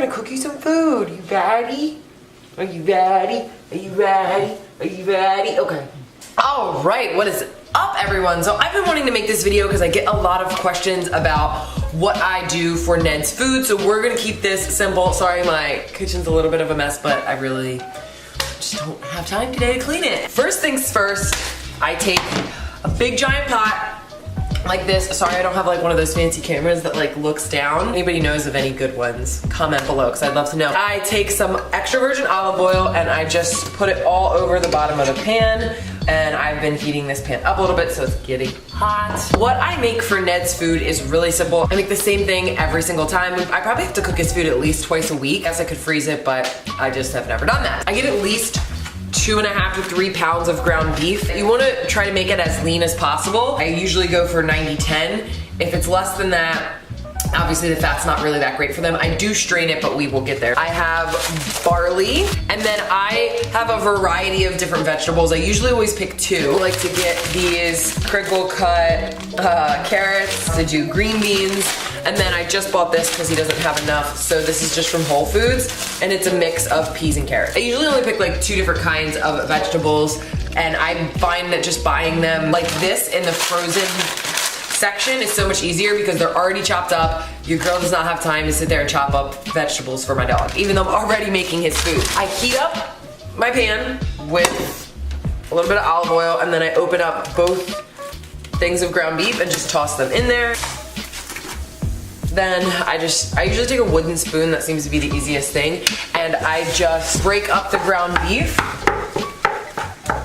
gonna cook you some food. You ready? Are you ready? Are you ready? Are you ready? Okay. All right, what is up, everyone? So I've been wanting to make this video because I get a lot of questions about what I do for Ned's food. So we're gonna keep this simple. Sorry, my kitchen's a little bit of a mess, but I really just don't have time today to clean it. First things first, I take a big giant pot like this. Sorry, I don't have like one of those fancy cameras that like looks down. Anybody knows of any good ones? Comment below because I'd love to know. I take some extra virgin olive oil and I just put it all over the bottom of the pan. And I've been heating this pan up a little bit so it's getting hot. What I make for Ned's food is really simple. I make the same thing every single time. I probably have to cook his food at least twice a week. I guess I could freeze it, but I just have never done that. I get at least 2.5 to 3 pounds of ground beef. You wanna try to make it as lean as possible. I usually go for 90-10. If it's less than that, obviously the fat's not really that great for them. I do strain it, but we will get there. I have barley, and then I have a variety of different vegetables. I usually always pick 2. I like to get these crinkle cut carrots, to do green beans, and then I just bought this because he doesn't have enough, so this is just from Whole Foods, and it's a mix of peas and carrots. I usually only pick like 2 different kinds of vegetables, and I find that just buying them like this in the frozen section is so much easier because they're already chopped up. Your girl does not have time to sit there and chop up vegetables for my dog, even though I'm already making his food. I heat up my pan with a little bit of olive oil, and then I open up both things of ground beef and just toss them in there. Then I usually take a wooden spoon. That seems to be the easiest thing. And I just break up the ground beef,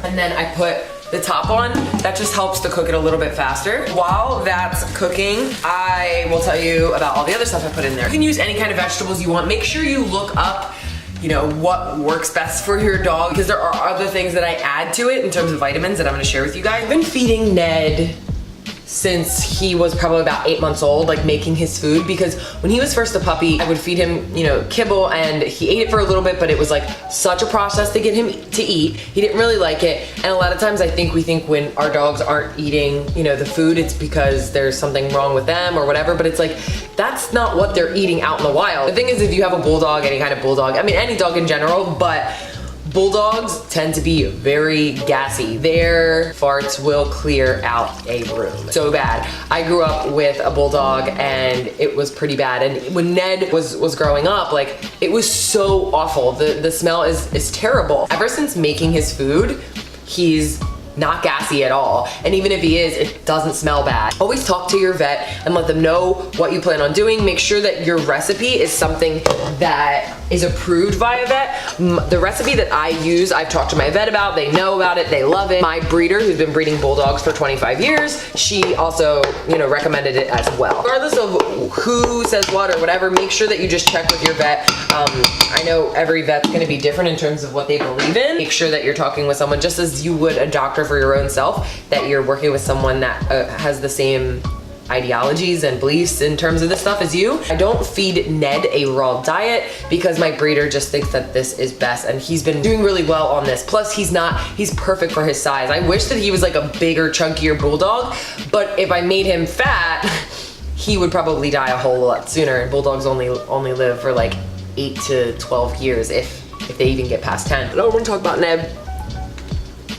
and then I put the top on. That just helps to cook it a little bit faster. While that's cooking, I will tell you about all the other stuff I put in there. You can use any kind of vegetables you want. Make sure you look up, you know, what works best for your dog, because there are other things that I add to it in terms of vitamins that I'm gonna share with you guys. I've been feeding Ned since he was probably about 8 months old, like making his food, because when he was first a puppy, I would feed him, you know, kibble, and he ate it for a little bit, but it was like such a process to get him to eat. He didn't really like it, and a lot of times I think we think when our dogs aren't eating, you know, the food, it's because there's something wrong with them or whatever, but it's like, that's not what they're eating out in the wild. The thing is, if you have a bulldog, any kind of bulldog, I mean any dog in general, but bulldogs tend to be very gassy. Their farts will clear out a room. So bad. I grew up with a bulldog and it was pretty bad. And when Ned was growing up, like, it was so awful. The smell is terrible. Ever since making his food, he's not gassy at all. And even if he is, it doesn't smell bad. Always talk to your vet and let them know what you plan on doing. Make sure that your recipe is something that is approved by a vet. The recipe that I use, I've talked to my vet about, they know about it, they love it. My breeder, who's been breeding bulldogs for 25 years, she also, you know, recommended it as well. Regardless of who says what or whatever, make sure that you just check with your vet. I know every vet's gonna be different in terms of what they believe in. Make sure that you're talking with someone just as you would a doctor for your own self, that you're working with someone that has the same ideologies and beliefs in terms of this stuff as you. I don't feed Ned a raw diet because my breeder just thinks that this is best, and he's been doing really well on this. Plus he's perfect for his size. I wish that he was like a bigger, chunkier bulldog, but if I made him fat, he would probably die a whole lot sooner, and bulldogs only live for like 8 to 12 years if they even get past 10. I don't want to talk about Ned.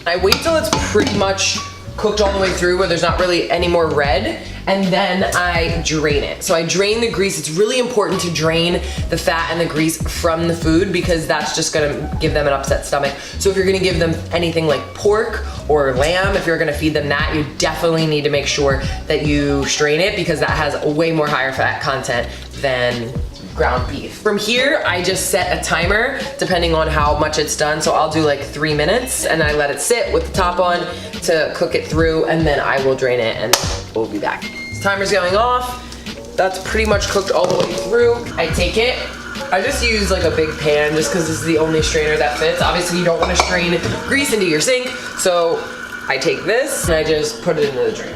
I wait till it's pretty much cooked all the way through where there's not really any more red, and then I drain it. So I drain the grease. It's really important to drain the fat and the grease from the food because that's just gonna give them an upset stomach. So if you're gonna give them anything like pork or lamb, if you're gonna feed them that, you definitely need to make sure that you strain it because that has way more higher fat content than ground beef. From here, I just set a timer depending on how much it's done. So I'll do like 3 minutes and I let it sit with the top on to cook it through, and then I will drain it and we'll be back. This timer's going off. That's pretty much cooked all the way through. I take it. I just use like a big pan just because this is the only strainer that fits. Obviously you don't want to strain grease into your sink. So I take this and I just put it into the drain.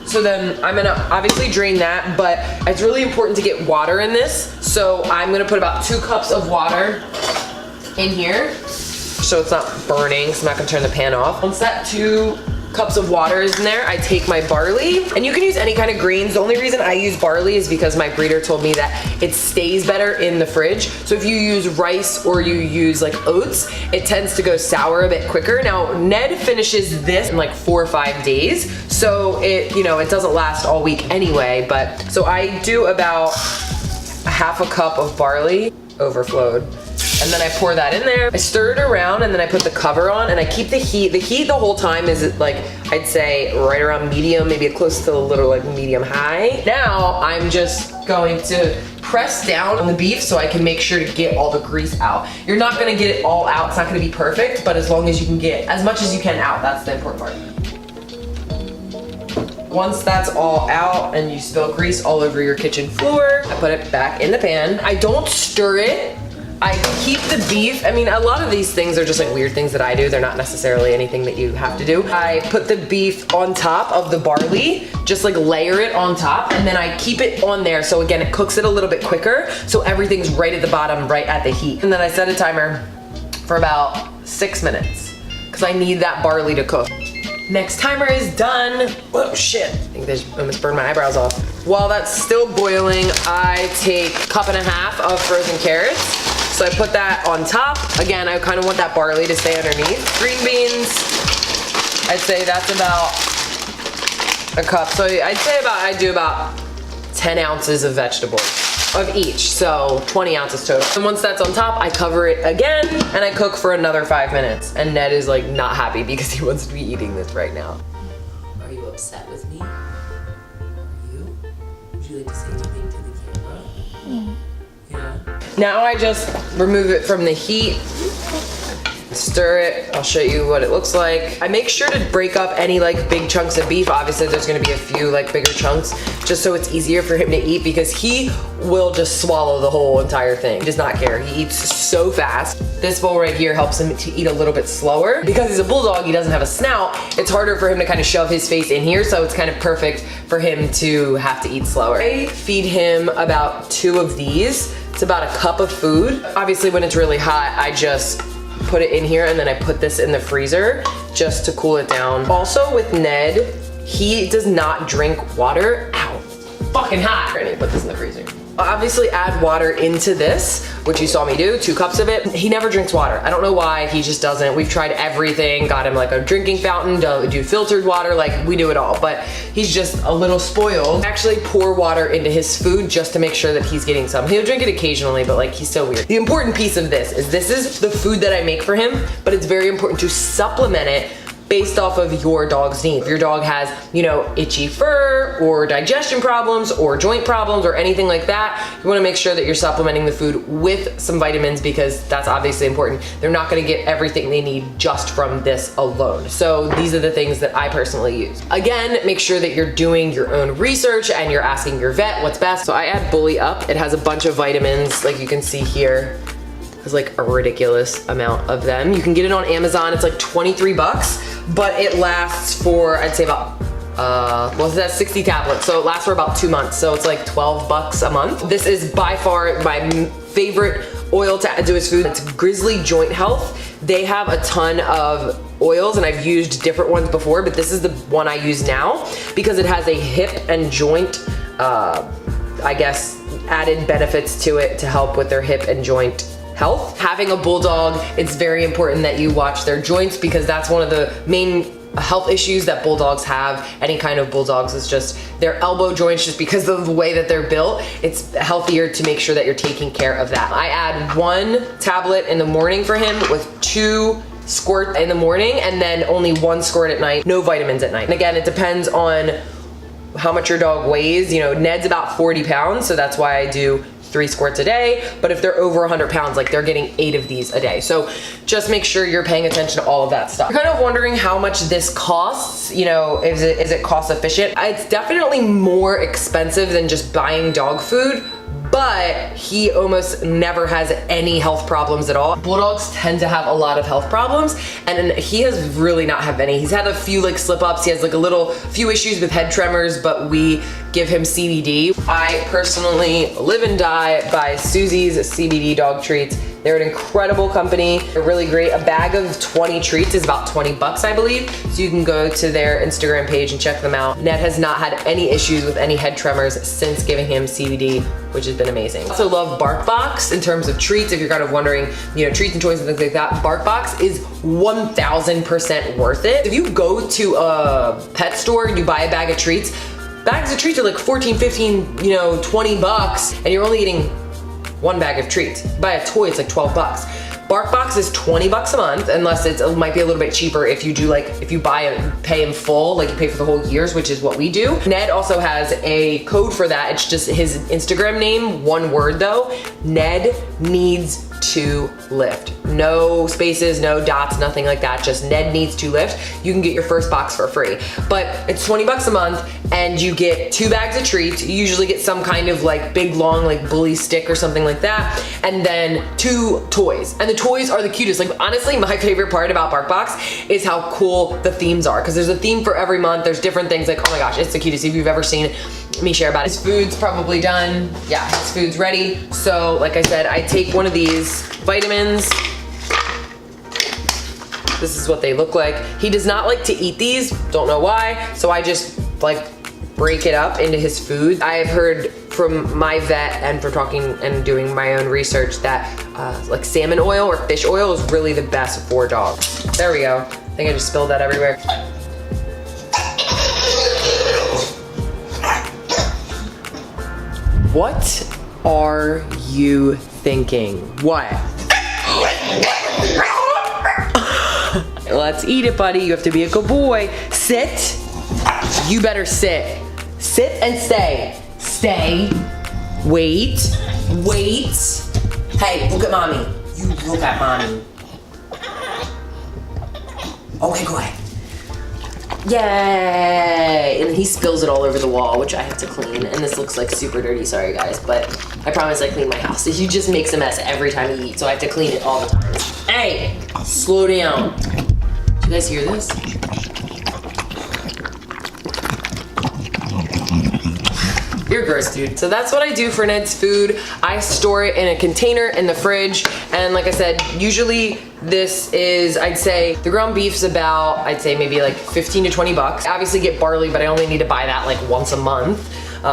So then I'm gonna obviously drain that, but it's really important to get water in this. So I'm gonna put about 2 cups of water in here so it's not burning, so I'm not gonna turn the pan off. Once that 2 cups of water is in there. I take my barley, and you can use any kind of greens. The only reason I use barley is because my breeder told me that it stays better in the fridge. So if you use rice or you use like oats, it tends to go sour a bit quicker. Now, Ned finishes this in like 4 or 5 days. So it, you know, it doesn't last all week anyway, but so I do about a half a cup of barley overflowed. And then I pour that in there. I stir it around and then I put the cover on and I keep the heat. The heat the whole time is like, I'd say right around medium, maybe close to a little like medium high. Now I'm just going to press down on the beef so I can make sure to get all the grease out. You're not gonna get it all out. It's not gonna be perfect, but as long as you can get as much as you can out, that's the important part. Once that's all out and you spill grease all over your kitchen floor, I put it back in the pan. I don't stir it. I keep the beef. I mean, a lot of these things are just like weird things that I do. They're not necessarily anything that you have to do. I put the beef on top of the barley, just like layer it on top, and then I keep it on there. So again, it cooks it a little bit quicker. So everything's right at the bottom, right at the heat. And then I set a timer for about 6 minutes because I need that barley to cook. Next timer is done. Oh shit, I think they almost burned my eyebrows off. While that's still boiling, I take 1.5 cups of frozen carrots. So I put that on top. Again, I kind of want that barley to stay underneath. Green beans, I'd say that's about a cup. So I'd say I do about 10 ounces of vegetables of each. So 20 ounces total. And once that's on top, I cover it again and I cook for another 5 minutes. And Ned is like not happy because he wants to be eating this right now. Are you upset with me? Are you? Would you like to say anything to the camera? Yeah. Now I just remove it from the heat, stir it. I'll show you what it looks like. I make sure to break up any like big chunks of beef. Obviously there's gonna be a few like bigger chunks just so it's easier for him to eat because he will just swallow the whole entire thing. He does not care, he eats so fast. This bowl right here helps him to eat a little bit slower. Because he's a bulldog, he doesn't have a snout, it's harder for him to kind of shove his face in here, so it's kind of perfect for him to have to eat slower. I feed him about 2 of these. It's about a cup of food. Obviously when it's really hot, I just put it in here and then I put this in the freezer just to cool it down. Also with Ned, he does not drink water. Ow, fucking hot. I need to put this in the freezer. Obviously add water into this, which you saw me do, 2 cups of it. He never drinks water. I don't know why, he just doesn't. We've tried everything, got him like a drinking fountain, do filtered water, like we do it all, but he's just a little spoiled. I actually pour water into his food just to make sure that he's getting some. He'll drink it occasionally, but like he's so weird. The important piece of this is the food that I make for him, but it's very important to supplement it based off of your dog's needs. If your dog has, you know, itchy fur or digestion problems or joint problems or anything like that, you wanna make sure that you're supplementing the food with some vitamins because that's obviously important. They're not gonna get everything they need just from this alone. So these are the things that I personally use. Again, make sure that you're doing your own research and you're asking your vet what's best. So I add Bully Up. It has a bunch of vitamins like you can see here. There's like a ridiculous amount of them. You can get it on Amazon. It's like 23 bucks, but it lasts for, I'd say about, well, that's 60 tablets. So it lasts for about 2 months. So it's like 12 bucks a month. This is by far my favorite oil to add to his food. It's Grizzly Joint Health. They have a ton of oils and I've used different ones before, but this is the one I use now because it has a hip and joint, I guess, added benefits to it to help with their hip and joint health. Having a bulldog, it's very important that you watch their joints because that's one of the main health issues that bulldogs have. Any kind of bulldogs is just their elbow joints, just because of the way that they're built. It's healthier to make sure that you're taking care of that. I add 1 tablet in the morning for him with 2 squirts in the morning and then only 1 squirt at night. No vitamins at night. And again, it depends on how much your dog weighs. You know, Ned's about 40 pounds, so that's why I do 3 squirts a day, but if they're over 100 pounds, like they're getting 8 of these a day. So just make sure you're paying attention to all of that stuff. You're kind of wondering how much this costs, you know, is it cost efficient? It's definitely more expensive than just buying dog food, but he almost never has any health problems at all. Bulldogs tend to have a lot of health problems, and he has really not had any. He's had a few like slip ups. He has like a few issues with head tremors, but we give him CBD. I personally live and die by Susie's CBD dog treats. They're an incredible company. They're really great. A bag of 20 treats is about 20 bucks, I believe. So you can go to their Instagram page and check them out. Ned has not had any issues with any head tremors since giving him CBD, which has been amazing. I also love BARKBOX in terms of treats. If you're kind of wondering, you know, treats and toys and things like that, BARKBOX is 1000% worth it. If you go to a pet store and you buy a bag of treats, bags of treats are like 14, 15, you know, 20 bucks, and you're only eating one bag of treats. Buy a toy, it's like 12 bucks. BARKBOX is 20 bucks a month, unless it might be a little bit cheaper if you do like, if you buy it, pay in full, like you pay for the whole years, which is what we do. Ned also has a code for that. It's just his Instagram name, one word though, NEDNEEDSTOLIFT. No spaces, no dots, nothing like that, just NEDNEEDSTOLIFT. You can get your first box for free. But it's 20 bucks a month and you get 2 bags of treats. You usually get some kind of like big long like bully stick or something like that, and then 2 toys. And the toys are the cutest. Like honestly, my favorite part about BARKBOX is how cool the themes are, because there's a theme for every month. There's different things, like, oh my gosh, it's the cutest. If you've ever seen me share about it. His food's probably done. Yeah, his food's ready. So like I said, I take one of these vitamins. This is what they look like. He does not like to eat these, don't know why. So I just like break it up into his food. I have heard from my vet and from talking and doing my own research that like salmon oil or fish oil is really the best for dogs. There we go. I think I just spilled that everywhere. What are you thinking? What? Let's eat it, buddy. You have to be a good boy. Sit. You better sit. Sit and stay. Stay. Wait. Wait. Hey, look at mommy. You look at mommy. Okay, go ahead. Yay! And he spills it all over the wall, which I have to clean. And this looks like super dirty, sorry guys, but I promise I clean my house. He just makes a mess every time he eats, so I have to clean it all the time. Hey, slow down. Do you guys hear this? You're gross, dude. So that's what I do for Ned's food. I store it in a container in the fridge. And like I said, usually this is, I'd say, the ground beef's about, I'd say maybe like 15 to 20 bucks. I obviously get barley, but I only need to buy that like once a month.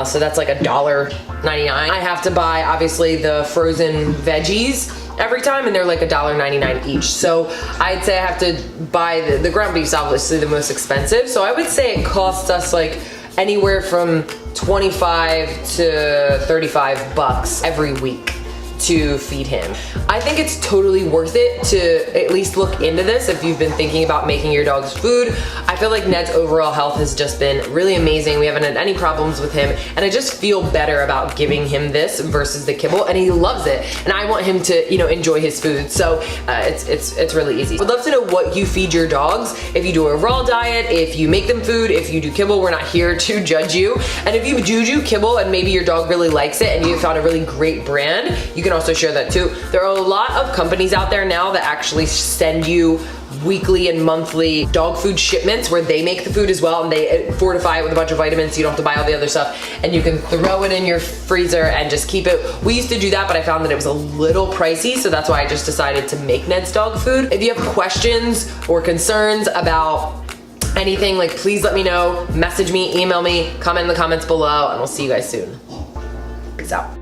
So that's like $1.99. I have to buy, obviously, the frozen veggies every time, and they're like $1.99 each. So I'd say I have to buy, the ground beef's obviously the most expensive. So I would say it costs us like anywhere from 25 to 35 bucks every week to feed him. I think it's totally worth it to at least look into this if you've been thinking about making your dog's food. I feel like Ned's overall health has just been really amazing. We haven't had any problems with him, and I just feel better about giving him this versus the kibble, and he loves it. And I want him to, you know, enjoy his food. So it's really easy. Would love to know what you feed your dogs. If you do a raw diet, if you make them food, if you do kibble, we're not here to judge you. And if you do kibble and maybe your dog really likes it and you found a really great brand, you can also share that too. There are a lot of companies out there now that actually send you weekly and monthly dog food shipments where they make the food as well, and they fortify it with a bunch of vitamins so you don't have to buy all the other stuff, and you can throw it in your freezer and just keep it. We used to do that, but I found that it was a little pricey, so that's why I just decided to make Ned's dog food. If you have questions or concerns about anything, like, please let me know. Message me, email me, comment in the comments below, and we'll see you guys soon. Peace out.